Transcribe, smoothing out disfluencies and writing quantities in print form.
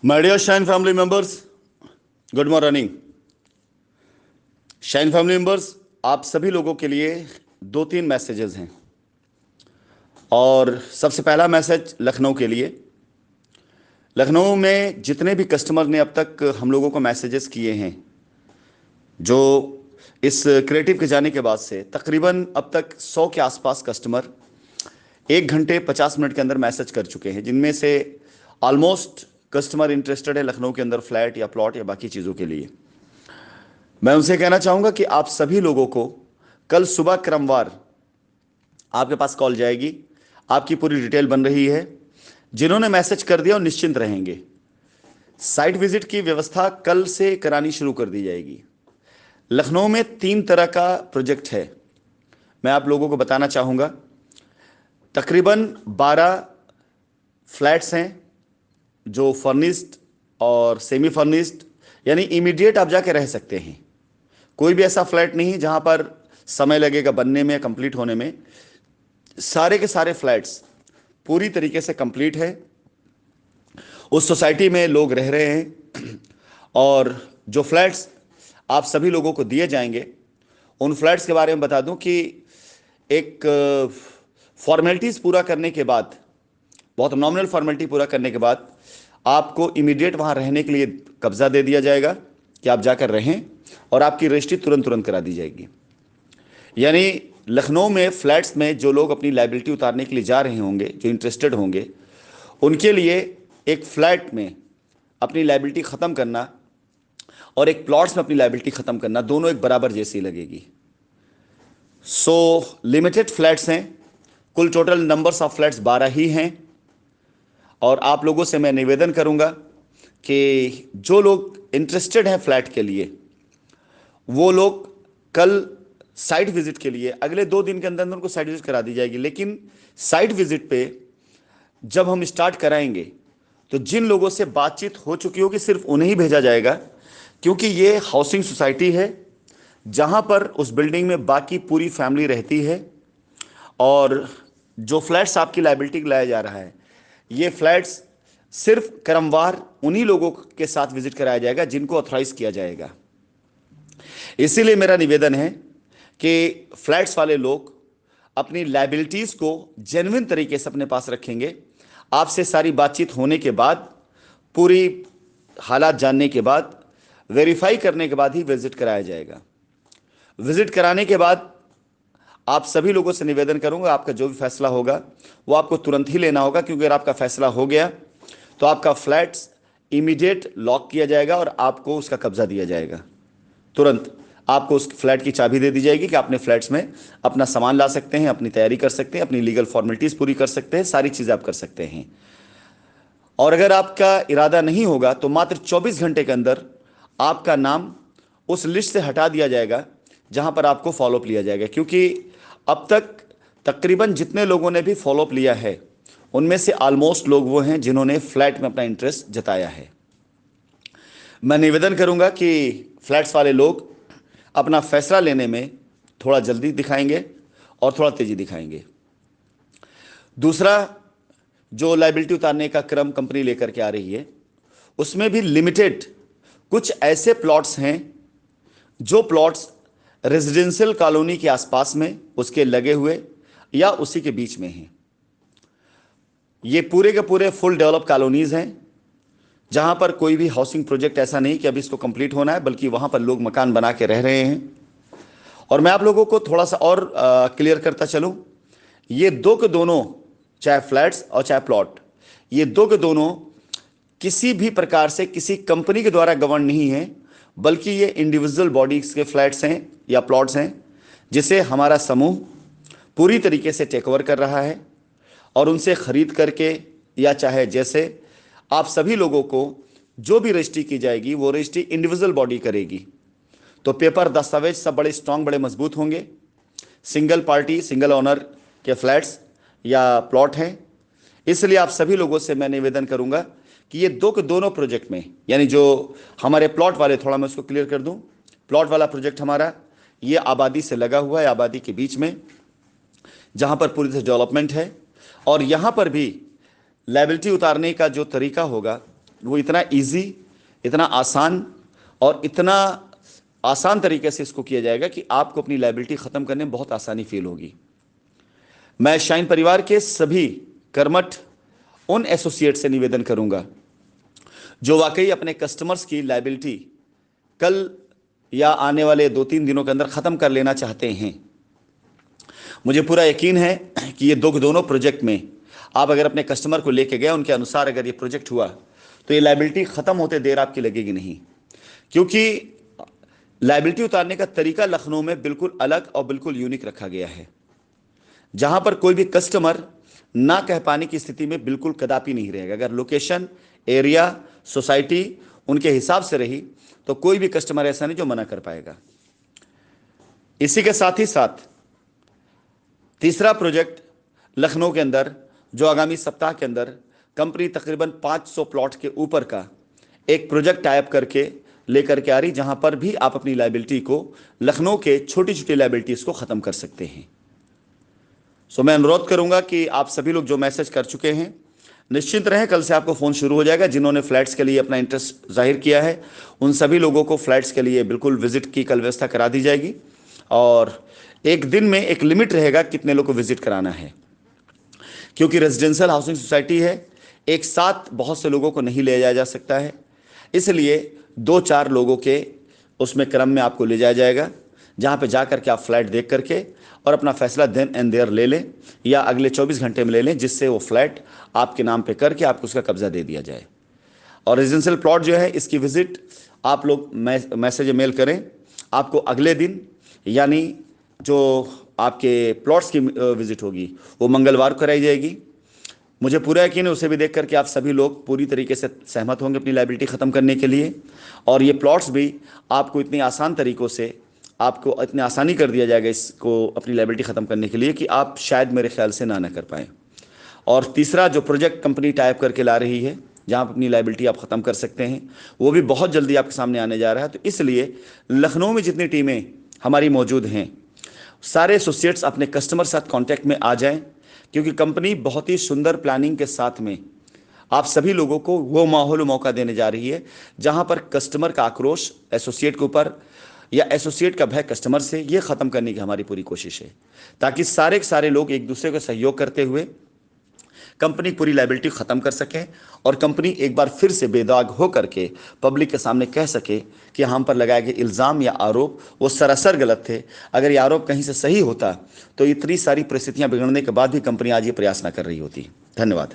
My dear Shine family members, good morning. Shine family members, आप सभी लोगों के लिए दो तीन मैसेजेस हैं। और सबसे पहला मैसेज लखनऊ के लिए। लखनऊ में जितने भी कस्टमर ने अब तक हम लोगों को मैसेजेस किए हैं, जो इस क्रिएटिव के जाने के बाद से तकरीबन अब तक 100 के आसपास कस्टमर 1 घंटे 50 मिनट के अंदर मैसेज कर चुके हैं, जिनमें से ऑलमोस्ट कस्टमर इंटरेस्टेड है लखनऊ के अंदर फ्लैट या प्लॉट या बाकी चीज़ों के लिए। मैं उनसे कहना चाहूँगा कि आप सभी लोगों को कल सुबह क्रमवार आपके पास कॉल जाएगी। आपकी पूरी डिटेल बन रही है। जिन्होंने मैसेज कर दिया वो निश्चिंत रहेंगे। साइट विजिट की व्यवस्था कल से करानी शुरू कर दी जाएगी। लखनऊ में 3 तरह का प्रोजेक्ट है, मैं आप लोगों को बताना चाहूँगा। तकरीबन 12 फ्लैट्स हैं जो फर्निश्ड और सेमी फर्निश्ड, यानी इमीडिएट आप जाके रह सकते हैं। कोई भी ऐसा फ्लैट नहीं जहां पर समय लगेगा बनने में, कंप्लीट होने में। सारे के सारे फ्लैट्स पूरी तरीके से कंप्लीट है। उस सोसाइटी में लोग रह रहे हैं और जो फ्लैट्स आप सभी लोगों को दिए जाएंगे, उन फ्लैट्स के बारे में बता दूं कि एक फॉर्मेलिटीज़ पूरा करने के बाद, बहुत नॉमिनल फॉर्मेलिटी पूरा करने के बाद आपको इमीडिएट वहाँ रहने के लिए कब्ज़ा दे दिया जाएगा कि आप जाकर रहें, और आपकी रजिस्ट्री तुरंत करा दी जाएगी। यानी लखनऊ में फ्लैट्स में जो लोग अपनी लाइबिलिटी उतारने के लिए जा रहे होंगे, जो इंटरेस्टेड होंगे, उनके लिए एक फ्लैट में अपनी लाइबिलिटी ख़त्म करना और एक प्लॉट्स में अपनी लाइबिलिटी ख़त्म करना, दोनों एक बराबर जैसी लगेगी। लिमिटेड फ्लैट्स हैं। कुल टोटल नंबर्स ऑफ फ्लैट्स 12 ही हैं। और आप लोगों से मैं निवेदन करूंगा कि जो लोग इंटरेस्टेड हैं फ्लैट के लिए, वो लोग कल साइट विजिट के लिए, अगले 2 दिन के अंदर उनको साइट विजिट करा दी जाएगी। लेकिन साइट विजिट पे जब हम स्टार्ट कराएंगे तो जिन लोगों से बातचीत हो चुकी होगी सिर्फ उन्हें ही भेजा जाएगा, क्योंकि ये हाउसिंग सोसाइटी है जहां पर उस बिल्डिंग में बाकी पूरी फैमिली रहती है। और जो फ्लैट्स आपकी लाइबिलिटी लाया जा रहा है, ये फ्लैट्स सिर्फ क्रमवार उन्हीं लोगों के साथ विजिट कराया जाएगा जिनको ऑथराइज किया जाएगा। इसीलिए मेरा निवेदन है कि फ्लैट्स वाले लोग अपनी लाइबिलिटीज को जेन्युइन तरीके से अपने पास रखेंगे। आपसे सारी बातचीत होने के बाद, पूरी हालात जानने के बाद, वेरीफाई करने के बाद ही विजिट कराया जाएगा। विजिट कराने के बाद आप सभी लोगों से निवेदन करूंगा, आपका जो भी फैसला होगा वो आपको तुरंत ही लेना होगा, क्योंकि अगर आपका फैसला हो गया तो आपका फ्लैट्स इमीडिएट लॉक किया जाएगा और आपको उसका कब्जा दिया जाएगा। तुरंत आपको उस फ्लैट की चाबी दे दी जाएगी कि अपने फ्लैट्स में अपना सामान ला सकते हैं, अपनी तैयारी कर सकते हैं, अपनी लीगल फॉर्मेलिटीज़ पूरी कर सकते हैं, सारी चीज़ें आप कर सकते हैं। और अगर आपका इरादा नहीं होगा तो मात्र 24 घंटे के अंदर आपका नाम उस लिस्ट से हटा दिया जाएगा जहां पर आपको फॉलोअप लिया जाएगा। क्योंकि अब तक तकरीबन जितने लोगों ने भी फॉलोअप लिया है, उनमें से ऑलमोस्ट लोग वो हैं जिन्होंने फ्लैट में अपना इंटरेस्ट जताया है। मैं निवेदन करूंगा कि फ्लैट्स वाले लोग अपना फैसला लेने में थोड़ा जल्दी दिखाएंगे और थोड़ा तेजी दिखाएंगे। दूसरा, जो लाइबिलिटी उतारने का क्रम कंपनी लेकर के आ रही है, उसमें भी लिमिटेड कुछ ऐसे प्लॉट्स हैं जो प्लॉट्स रेजिडेंशियल कॉलोनी के आसपास में, उसके लगे हुए या उसी के बीच में हैं। ये पूरे के पूरे फुल डेवलप कॉलोनीज हैं जहां पर कोई भी हाउसिंग प्रोजेक्ट ऐसा नहीं कि अभी इसको कंप्लीट होना है, बल्कि वहां पर लोग मकान बना के रह रहे हैं। और मैं आप लोगों को थोड़ा सा और क्लियर करता चलूं, ये दो के दोनों, चाहे फ्लैट्स और चाहे प्लॉट, ये दो के दोनों किसी भी प्रकार से किसी कंपनी के द्वारा गवर्न नहीं है, बल्कि ये इंडिविजुअल बॉडीज के फ्लैट्स हैं या प्लॉट्स हैं, जिसे हमारा समूह पूरी तरीके से टेक ओवर कर रहा है। और उनसे खरीद करके या चाहे जैसे आप सभी लोगों को जो भी रजिस्ट्री की जाएगी, वो रजिस्ट्री इंडिविजुअल बॉडी करेगी। तो पेपर दस्तावेज सब बड़े स्ट्रांग, बड़े मजबूत होंगे। सिंगल पार्टी, सिंगल ओनर के फ्लैट्स या प्लॉट हैं। इसलिए आप सभी लोगों से मैं निवेदन करूंगा कि ये दो के दोनों प्रोजेक्ट में, यानी जो हमारे प्लॉट वाले, थोड़ा मैं उसको क्लियर कर दूं, प्लॉट वाला प्रोजेक्ट हमारा ये आबादी से लगा हुआ है, आबादी के बीच में, जहां पर पूरी तरह डेवलपमेंट है। और यहां पर भी लायबिलिटी उतारने का जो तरीका होगा वो इतना इजी, इतना आसान और इतना आसान तरीके से इसको किया जाएगा कि आपको अपनी लायबिलिटी ख़त्म करने में बहुत आसानी फील होगी। मैं शाइन परिवार के सभी कर्मठ उन एसोसिएट से निवेदन करूंगा जो वाकई अपने कस्टमर्स की लायबिलिटी कल या आने वाले 2-3 दिनों के अंदर ख़त्म कर लेना चाहते हैं। मुझे पूरा यकीन है कि ये दोनों प्रोजेक्ट में आप अगर अपने कस्टमर को लेके गए, उनके अनुसार अगर ये प्रोजेक्ट हुआ तो ये लायबिलिटी ख़त्म होते देर आपकी लगेगी नहीं, क्योंकि लायबिलिटी उतारने का तरीका लखनऊ में बिल्कुल अलग और बिल्कुल यूनिक रखा गया है, जहां पर कोई भी कस्टमर ना कह पाने की स्थिति में बिल्कुल कदापि नहीं रहेगा। अगर लोकेशन, एरिया, सोसाइटी उनके हिसाब से रही तो कोई भी कस्टमर ऐसा नहीं जो मना कर पाएगा। इसी के साथ ही साथ तीसरा प्रोजेक्ट लखनऊ के अंदर जो आगामी सप्ताह के अंदर कंपनी तकरीबन 500 प्लॉट के ऊपर का एक प्रोजेक्ट टाइप करके लेकर के आ रही, जहां पर भी आप अपनी लायबिलिटी को, लखनऊ के छोटी छोटी लायबिलिटीज को ख़त्म कर सकते हैं। सो मैं अनुरोध करूंगा कि आप सभी लोग जो मैसेज कर चुके हैं निश्चिंत रहें, कल से आपको फ़ोन शुरू हो जाएगा। जिन्होंने फ्लैट्स के लिए अपना इंटरेस्ट जाहिर किया है उन सभी लोगों को फ्लैट्स के लिए बिल्कुल विजिट की कल व्यवस्था करा दी जाएगी, और एक दिन में एक लिमिट रहेगा कितने लोग को विजिट कराना है, क्योंकि रेजिडेंशियल हाउसिंग सोसाइटी है, एक साथ बहुत से लोगों को नहीं ले जाया जा सकता है, इसलिए 2-4 लोगों के उसमें क्रम में आपको ले जाया जाएगा, जहाँ पे जा करके आप फ्लैट देख करके और अपना फैसला देन एंड देयर ले लें या अगले 24 घंटे में ले लें, जिससे वो फ्लैट आपके नाम पे करके आपको उसका कब्जा दे दिया जाए। और रेजिडेंशियल प्लॉट जो है इसकी विजिट आप लोग मैसेज मेल करें, आपको अगले दिन यानी जो आपके प्लॉट्स की विजिट होगी वो मंगलवार को कराई जाएगी। मुझे पूरा यकीन है उसे भी देख करके आप सभी लोग पूरी तरीके से सहमत होंगे अपनी लायबिलिटी ख़त्म करने के लिए, और ये प्लॉट्स भी आपको इतनी आसान तरीक़ों से, आपको इतनी आसानी कर दिया जाएगा इसको अपनी लायबिलिटी ख़त्म करने के लिए कि आप शायद मेरे ख्याल से ना कर पाएँ। और तीसरा जो प्रोजेक्ट कंपनी टाइप करके ला रही है जहाँ पर अपनी लायबिलिटी आप ख़त्म कर सकते हैं, वो भी बहुत जल्दी आपके सामने आने जा रहा है। तो इसलिए लखनऊ में जितनी टीमें हमारी मौजूद हैं, सारे एसोसिएट्स अपने कस्टमर साथ कांटेक्ट में आ जाएं, क्योंकि कंपनी बहुत ही सुंदर प्लानिंग के साथ में आप सभी लोगों को वो माहौल मौका देने जा रही है जहां पर कस्टमर का आक्रोश एसोसिएट के ऊपर या एसोसिएट का भय कस्टमर से, ये ख़त्म करने की हमारी पूरी कोशिश है, ताकि सारे के सारे लोग एक दूसरे को सहयोग करते हुए कंपनी पूरी लायबिलिटी ख़त्म कर सके और कंपनी एक बार फिर से बेदाग हो करके पब्लिक के सामने कह सके कि हम पर लगाए गए इल्ज़ाम या आरोप वो सरासर गलत थे। अगर ये आरोप कहीं से सही होता तो इतनी सारी परिस्थितियां बिगड़ने के बाद भी कंपनी आज ये प्रयास ना कर रही होती। धन्यवाद।